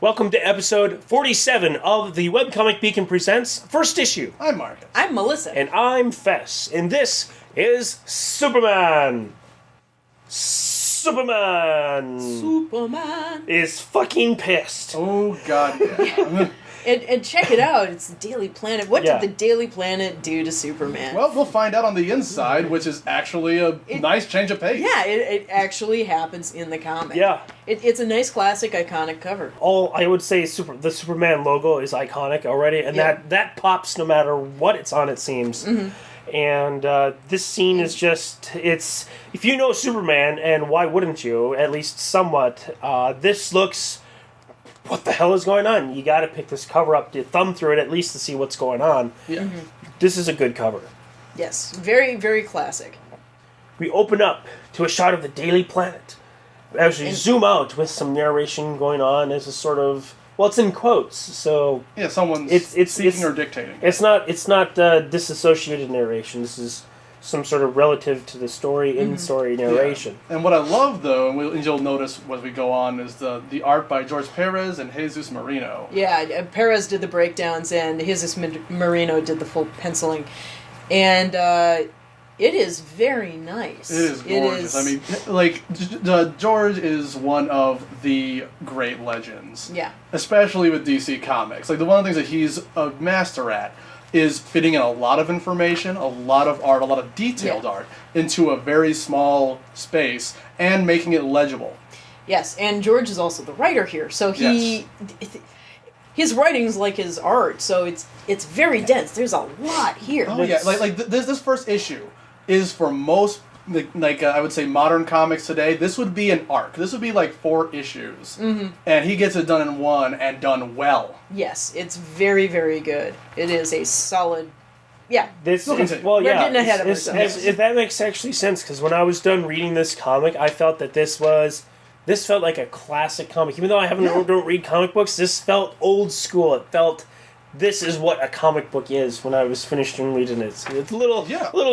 Welcome to episode 47 of the Webcomic Beacon Presents, first issue. I'm Marcus. I'm Melissa. And I'm Fes. And this is Superman. Superman is fucking pissed. Oh, God, yeah. And check it out, it's the Daily Planet. What did the Daily Planet do to Superman? Well, we'll find out on the inside, which is actually a nice change of pace. Yeah, it actually happens in the comic. Yeah. It's a nice, classic, iconic cover. I would say the Superman logo is iconic already, and that pops no matter what it's on, it seems. Mm-hmm. And this scene is just, if you know Superman, and why wouldn't you, at least somewhat, this looks, what the hell is going on? You gotta pick this cover up, to thumb through it at least to see what's going on. Yeah. Mm-hmm. This is a good cover. Yes, very, very classic. We open up to a shot of the Daily Planet. As we zoom out with some narration going on as a sort of, well, it's in quotes, so yeah, someone's speaking or dictating. It's not disassociated narration. This is some sort of relative to the story, in-story narration. Yeah. And what I love, though, and you'll notice as we go on, is the art by George Perez and Jesus Marino. Yeah, Perez did the breakdowns, and Jesus Marino did the full penciling. And it is very nice. It is gorgeous. I mean, like, George is one of the great legends. Yeah. Especially with DC Comics. Like, one of the things that he's a master at is fitting in a lot of information, a lot of art, a lot of detailed art into a very small space and making it legible. Yes, and George is also the writer here, so his writing's like his art, so it's very dense. There's a lot here. Oh yeah, like this first issue is for most I would say modern comics today. This would be an arc. This would be like 4 issues, and he gets it done in one and done well. Yes, it's very, very good. It is a solid. Yeah. This We're getting ahead of ourselves. If that makes actually sense, because when I was done reading this comic, I felt that this felt like a classic comic. Even though I don't read comic books, this felt old school. It felt. This is what a comic book is when I was finished reading it. So it's a little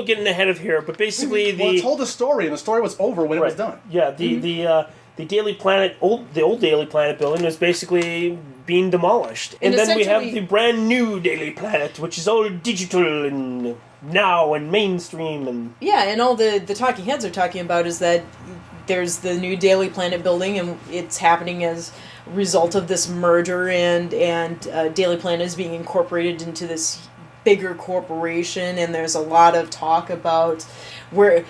getting ahead of here, but basically it told a story, and the story was over when it was done. Yeah, the Daily Planet, the old Daily Planet building was basically being demolished, and then we have the brand new Daily Planet, which is all digital and now and mainstream and and all the talking heads are talking about is that there's the new Daily Planet building, and it's happening as result of this merger, and Daily Planet is being incorporated into this bigger corporation, and there's a lot of talk about where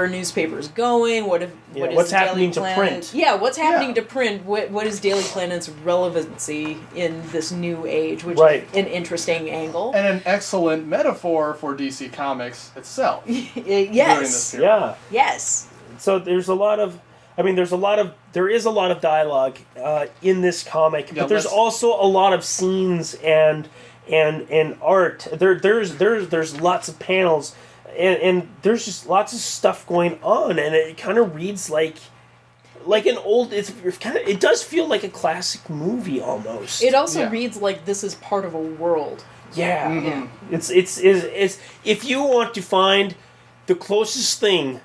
newspapers going, what's happening to print. Yeah, what's happening to print, what is Daily Planet's relevancy in this new age, which is an interesting angle. And an excellent metaphor for DC Comics itself. Yes. During this period. Yeah. Yes. So there is a lot of dialogue in this comic, but there's also a lot of scenes and art. There's lots of panels, and there's just lots of stuff going on, and it kind of reads like an old. It does feel like a classic movie almost. It also reads like this is part of a world. Yeah, It's if you want to find the closest thing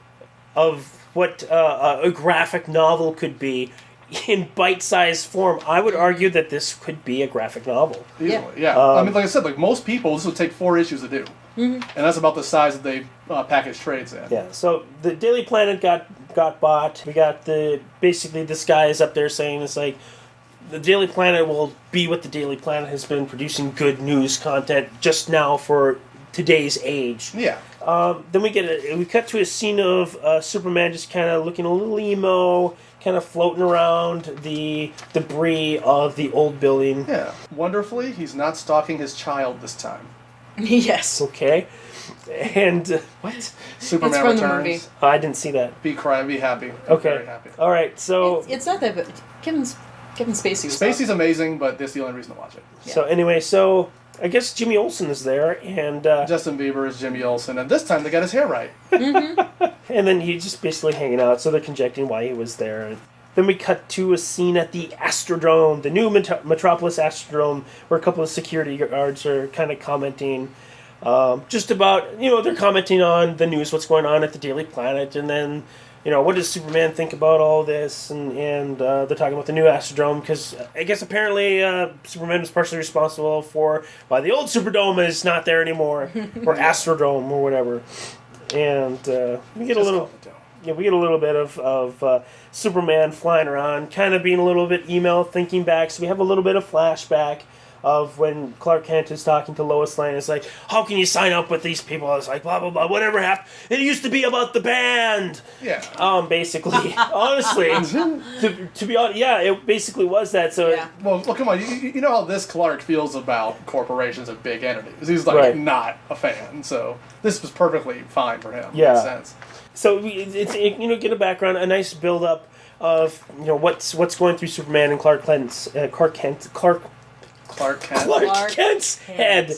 of what a graphic novel could be in bite-sized form, I would argue that this could be a graphic novel. Easily, I mean, like I said, like most people, this would take 4 issues to do. And that's about the size that they package trades in. Yeah, so the Daily Planet got bought. We got basically this guy is up there saying it's like, the Daily Planet will be what the Daily Planet has been, producing good news content just now for today's age. Yeah. Then we cut to a scene of Superman just kind of looking a little emo, kind of floating around the debris of the old building. Yeah. Wonderfully, he's not stalking his child this time. Yes. Okay. And what? Superman it's from returns. The movie. Oh, I didn't see that. Be happy. Okay. Very happy. All right. So it's not that, but Kevin Spacey. Spacey's amazing, but that's the only reason to watch it. Yeah. So anyway, I guess Jimmy Olsen is there, and Justin Bieber is Jimmy Olsen, and this time they got his hair right. And then he's just basically hanging out, so they're conjecturing why he was there. Then we cut to a scene at the Astrodome, the new Metropolis Astrodome, where a couple of security guards are kind of commenting just about, they're commenting on the news, what's going on at the Daily Planet, and then, what does Superman think about all this? And they're talking about the new Astrodome, because I guess apparently Superman was partially responsible for why the old Superdome is not there anymore, or Astrodome, or whatever. And we get a little bit of Superman flying around, kind of being a little bit emo, thinking back. So we have a little bit of flashback of when Clark Kent is talking to Lois Lane. It's like, how can you sign up with these people? It's like, blah, blah, blah, whatever happened. It used to be about the band. Yeah. Basically. Honestly. to be honest, yeah, it basically was that. So. Yeah. Well, come on. You know how this Clark feels about corporations and big entities. He's like Right. not a fan. So this was perfectly fine for him. Yeah. Makes sense. So it's get a background, a nice build up of what's going through Superman and Clark Kent's head.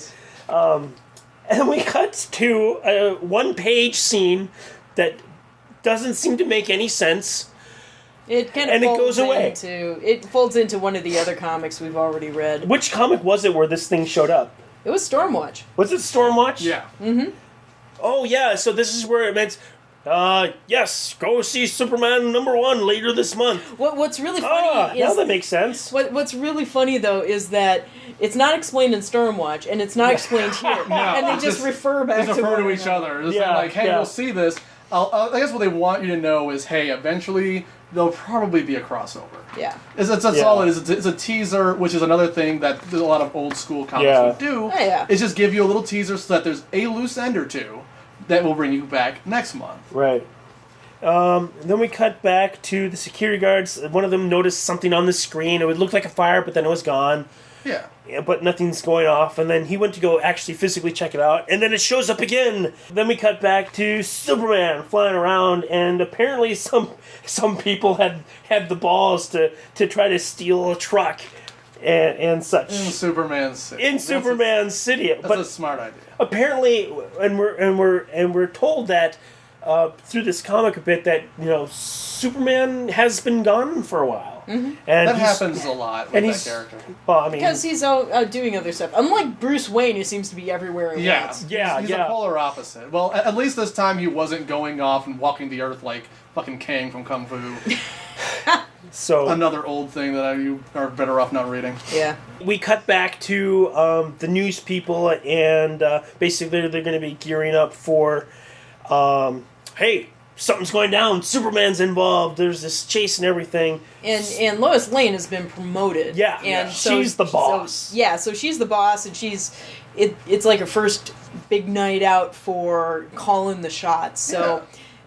And we cut to a one-page scene that doesn't seem to make any sense. It kind of goes away. It folds into one of the other comics we've already read. Which comic was it where this thing showed up? It was Stormwatch. Was it Stormwatch? Yeah. Mm-hmm. Oh, yeah, so this is where it meant... yes, go see Superman #1 later this month. What's really funny is... now that makes sense. What's really funny, though, is that it's not explained in Stormwatch, and it's not explained here. No, and they just refer back Just to refer one to each another. other. Just like, hey, we'll see this. I guess what they want you to know is, hey, eventually there'll probably be a crossover. Yeah. That's all it is. It's a teaser, which is another thing that a lot of old school comics would do. Oh, yeah. Is just give you a little teaser so that there's a loose end or two that will bring you back next month. Right. Then we cut back to the security guards. One of them noticed something on the screen. It would look like a fire, but then it was gone. Yeah. But nothing's going off. And then he went to go actually physically check it out. And then it shows up again. Then we cut back to Superman flying around. And apparently some people had the balls to try to steal a truck and such. In Superman City. That's a smart idea. Apparently, and we're told that through this comic a bit that Superman has been gone for a while, and that happens a lot with that character. Well, I mean, because he's out doing other stuff. Unlike Bruce Wayne, who seems to be everywhere at once. He's a polar opposite. Well, at least this time he wasn't going off and walking the earth like fucking Kang from Kung Fu. So another old thing that you are better off not reading. Yeah. We cut back to the news people, and basically they're going to be gearing up for, hey, something's going down. Superman's involved. There's this chase and everything. And Lois Lane has been promoted. Yeah, and she's the boss. So she's the boss, and it's like her first big night out for calling the shots. So. Yeah.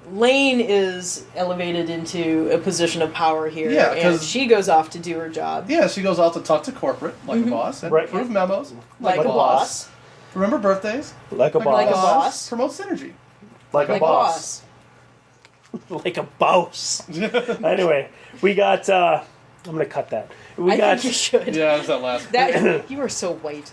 Lane is elevated into a position of power here, and she goes off to do her job. Yeah, she goes off to talk to corporate, like a boss, and approve memos, like a boss. Remember birthdays? Like a boss. Like a boss. Promote synergy. Like a boss. Like a boss. Anyway, we got... I'm going to cut that. I think you should. Yeah, that's that last. You are so white.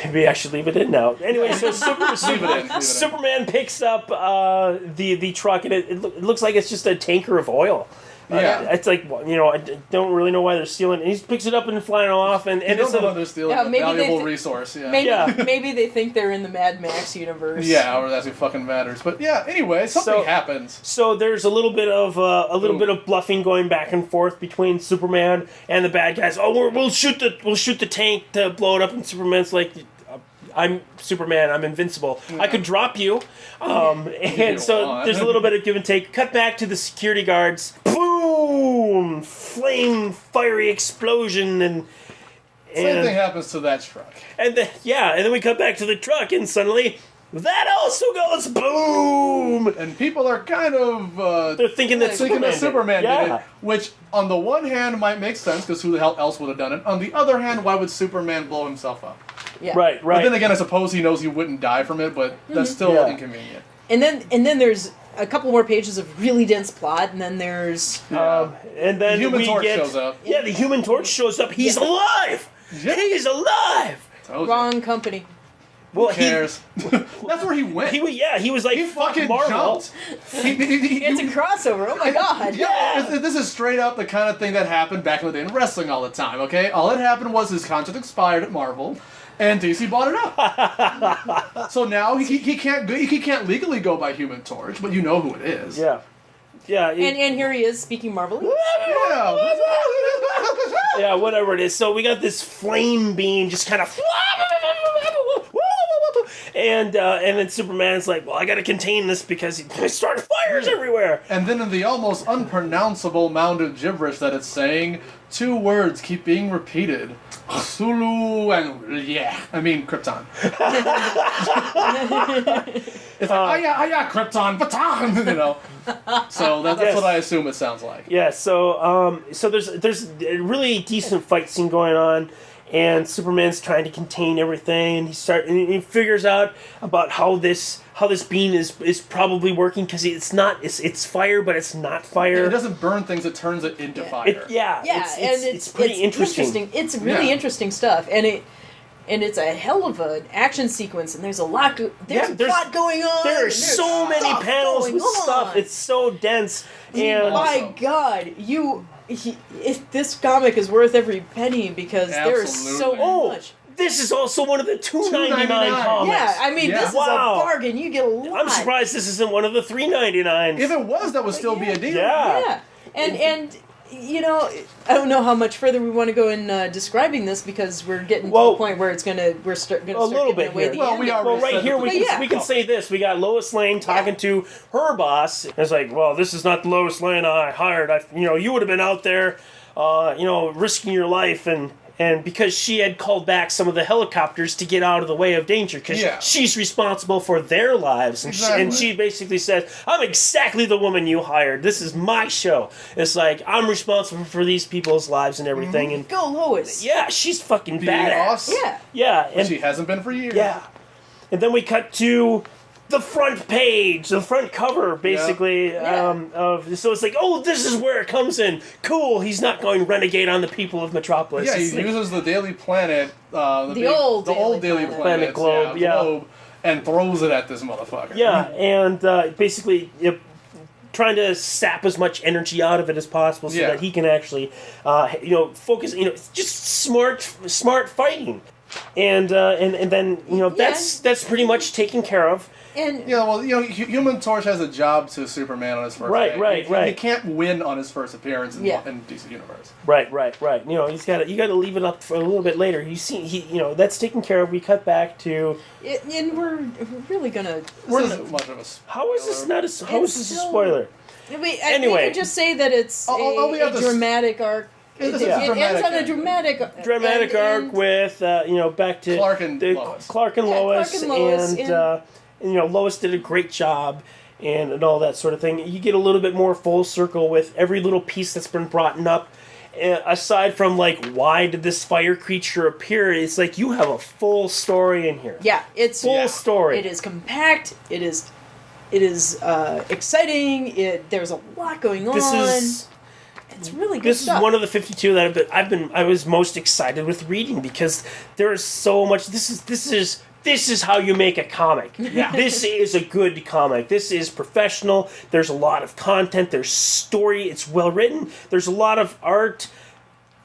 Maybe I should leave it in now. Anyway, so Superman picks up the truck, and it looks like it's just a tanker of oil. It's like, I don't really know why they're stealing it. He picks it up and flying off, and you don't know why they're stealing a valuable resource. Maybe they think they're in the Mad Max universe. Yeah, or that's what fucking matters. But yeah, anyway, something happens. So there's a little bit of bit of bluffing going back and forth between Superman and the bad guys. Oh, we'll shoot the tank to blow it up, and Superman's like, I'm Superman, I'm invincible. Yeah. I could drop you. And so there's a little bit of give and take. Cut back to the security guards. Boom! Flame, fiery explosion, and same thing happens to that truck. And then we cut back to the truck, and suddenly that also goes boom! And people are kind of they're thinking that Superman did it, which on the one hand might make sense because who the hell else would have done it? On the other hand, why would Superman blow himself up? Yeah. Right. But then again, I suppose he knows he wouldn't die from it, but that's still inconvenient. And then there's a couple more pages of really dense plot, and then there's and then the Human Torch shows up. Yeah, the Human Torch shows up. He's alive. Yeah. He's alive. Wrong company. Who cares? That's where he went. He was like, he fucking Marvel. jumped. It's a crossover. Oh my god. Yeah. This is straight up the kind of thing that happened back in the day in wrestling all the time. Okay, all that happened was his contract expired at Marvel, And DC bought it up. So now he can't legally go by Human Torch, but you know who it is. Yeah. Yeah. And here he is speaking Marvelese. Yeah. Yeah, whatever it is. So we got this flame beam just kind of... And then Superman's like, well, I gotta contain this because he started fires everywhere. And then in the almost unpronounceable amount of gibberish that it's saying, 2 words keep being repeated. Sulu and yeah. I mean, Krypton. It's like, yeah, Krypton, Baton, you know. So that's Yes. what I assume it sounds like. Yeah, so there's a really decent fight scene going on, and Superman's trying to contain everything, and he figures out about how this beam is probably working because it's fire, but it's not fire. It doesn't burn things; it turns it into fire. It's pretty interesting. It's really interesting stuff, and it's a hell of an action sequence, and there's a lot. There's a lot going on. There's so many panels with stuff. It's so dense, and my God, this comic is worth every penny because there's so much. This is also one of the $2.99 comics. Yeah, I mean, this is a bargain. You get a lot. I'm surprised this isn't one of the $3.99s. If it was, that would still be a deal. Yeah. And you know, I don't know how much further we want to go in describing this because we're getting to the point where we're start giving away the end. Well, right here we can say this. We got Lois Lane talking to her boss. It's like, well, this is not the Lois Lane I hired. You would have been out there, risking your life and because she had called back some of the helicopters to get out of the way of danger, because she's responsible for their lives. And she basically said, I'm exactly the woman you hired. This is my show. It's like, I'm responsible for these people's lives and everything. And go Lois. Yeah, she's fucking badass. Yeah. And she hasn't been for years. Yeah. And then we cut to the front page, the front cover, basically. So it's like, oh, this is where it comes in. Cool, he's not going renegade on the people of Metropolis. Yeah, he uses the Daily Planet, the old Daily Planet globe, and throws it at this motherfucker. Yeah, and basically trying to sap as much energy out of it as possible so that he can actually, focus. Just smart fighting, and then that's pretty much taken care of. And Human Torch has a job to Superman on his first day. Right. He can't win on his first appearance in DC Universe. Right. You got to leave it up for a little bit later. That's taken care of. We cut back to, and we're really gonna. How is this not a? How is this a spoiler? Anyway, we can just say that it's a dramatic arc. It ends on a dramatic arc with back to Clark and Lois. Clark and Lois, and Lois did a great job and all that sort of thing. You get a little bit more full circle with every little piece that's been brought up. Aside from why did this fire creature appear? It's like you have a full story in here. Yeah, it's full story. It is compact. It is exciting. There's a lot going on. It's really good stuff. This is one of the 52 that I was most excited with reading because there is so much. This is how you make a comic. Yeah. This is a good comic. This is professional. There's a lot of content. There's story. It's well written. There's a lot of art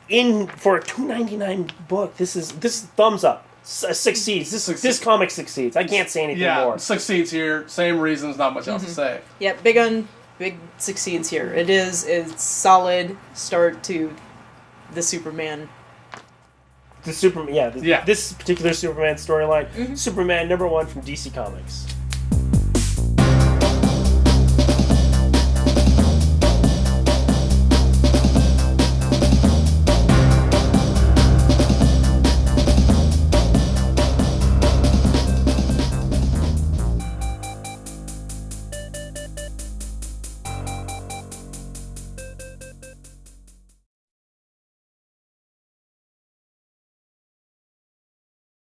for a $2.99 book. This is thumbs up. Succeeds. This comic succeeds. I can't say anything more. Succeeds here. Same reasons. Not much else to say. Yeah, big succeeds here. It's solid start to the Superman. This particular Superman storyline. Superman #1 from DC Comics.